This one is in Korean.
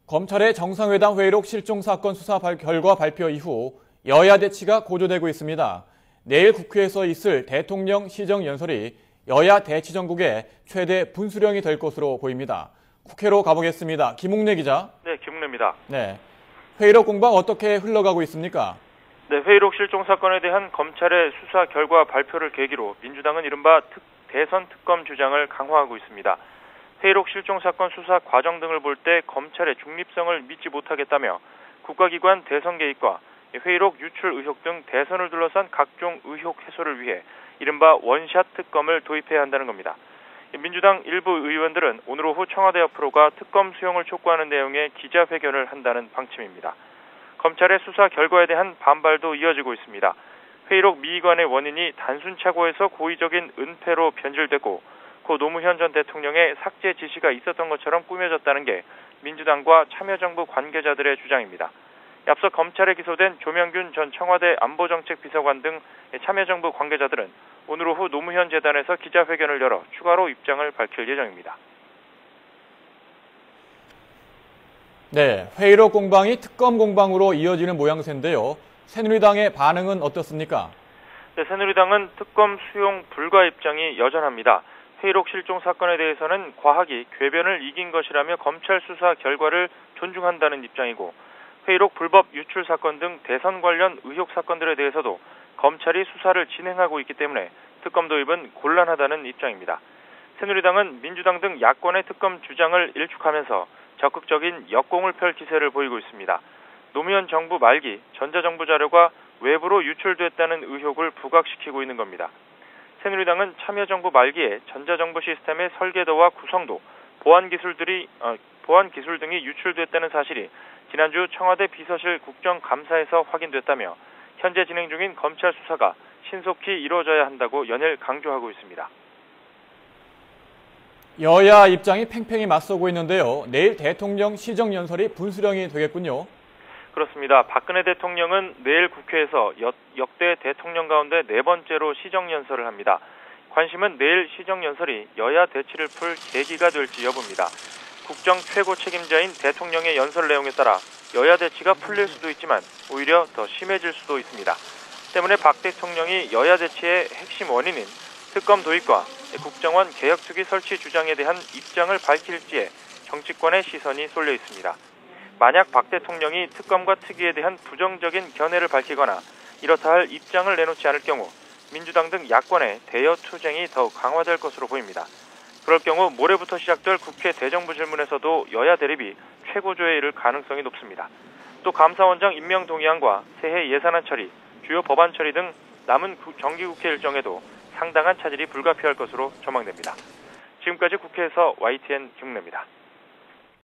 검찰의 정상회담 회의록 실종 사건 수사 결과 발표 이후 여야 대치가 고조되고 있습니다. 내일 국회에서 있을 대통령 시정연설이 여야 대치 전국의 최대 분수령이 될 것으로 보입니다. 국회로 가보겠습니다. 김웅래 기자. 네, 김웅래입니다. 네, 회의록 공방 어떻게 흘러가고 있습니까? 네, 회의록 실종 사건에 대한 검찰의 수사 결과 발표를 계기로 민주당은 이른바 대선 특검 주장을 강화하고 있습니다. 회의록 실종 사건 수사 과정 등을 볼 때 검찰의 중립성을 믿지 못하겠다며 국가기관 대선 개입과 회의록 유출 의혹 등 대선을 둘러싼 각종 의혹 해소를 위해 이른바 원샷 특검을 도입해야 한다는 겁니다. 민주당 일부 의원들은 오늘 오후 청와대 앞으로가 특검 수용을 촉구하는 내용의 기자회견을 한다는 방침입니다. 검찰의 수사 결과에 대한 반발도 이어지고 있습니다. 회의록 미의관의 원인이 단순 착오에서 고의적인 은폐로 변질됐고 고 노무현 전 대통령의 삭제 지시가 있었던 것처럼 꾸며졌다는 게 민주당과 참여정부 관계자들의 주장입니다. 앞서 검찰에 기소된 조명균 전 청와대 안보정책비서관 등 참여정부 관계자들은 오늘 오후 노무현 재단에서 기자회견을 열어 추가로 입장을 밝힐 예정입니다. 네, 회의록 공방이 특검 공방으로 이어지는 모양새인데요. 새누리당의 반응은 어떻습니까? 네, 새누리당은 특검 수용 불가 입장이 여전합니다. 회의록 실종 사건에 대해서는 과학이 궤변을 이긴 것이라며 검찰 수사 결과를 존중한다는 입장이고 회의록 불법 유출 사건 등 대선 관련 의혹 사건들에 대해서도 검찰이 수사를 진행하고 있기 때문에 특검 도입은 곤란하다는 입장입니다. 새누리당은 민주당 등 야권의 특검 주장을 일축하면서 적극적인 역공을 펼 기세를 보이고 있습니다. 노무현 정부 말기 전자정부 자료가 외부로 유출됐다는 의혹을 부각시키고 있는 겁니다. 새누리당은 참여정부 말기에 전자정부 시스템의 설계도와 구성도, 보안 기술 등이 유출됐다는 사실이 지난주 청와대 비서실 국정감사에서 확인됐다며 현재 진행 중인 검찰 수사가 신속히 이루어져야 한다고 연일 강조하고 있습니다. 여야 입장이 팽팽히 맞서고 있는데요. 내일 대통령 시정연설이 분수령이 되겠군요. 그렇습니다. 박근혜 대통령은 내일 국회에서 역대 대통령 가운데 네 번째로 시정연설을 합니다. 관심은 내일 시정연설이 여야 대치를 풀 계기가 될지 여부입니다. 국정 최고 책임자인 대통령의 연설 내용에 따라 여야 대치가 풀릴 수도 있지만 오히려 더 심해질 수도 있습니다. 때문에 박 대통령이 여야 대치의 핵심 원인인 특검 도입과 국정원 개혁특위 설치 주장에 대한 입장을 밝힐지에 정치권의 시선이 쏠려 있습니다. 만약 박 대통령이 특검과 특위에 대한 부정적인 견해를 밝히거나 이렇다 할 입장을 내놓지 않을 경우 민주당 등 야권의 대여 투쟁이 더욱 강화될 것으로 보입니다. 그럴 경우 모레부터 시작될 국회 대정부 질문에서도 여야 대립이 최고조에 이를 가능성이 높습니다. 또 감사원장 임명 동의안과 새해 예산안 처리, 주요 법안 처리 등 남은 정기국회 일정에도 상당한 차질이 불가피할 것으로 전망됩니다. 지금까지 국회에서 YTN 김웅래입니다.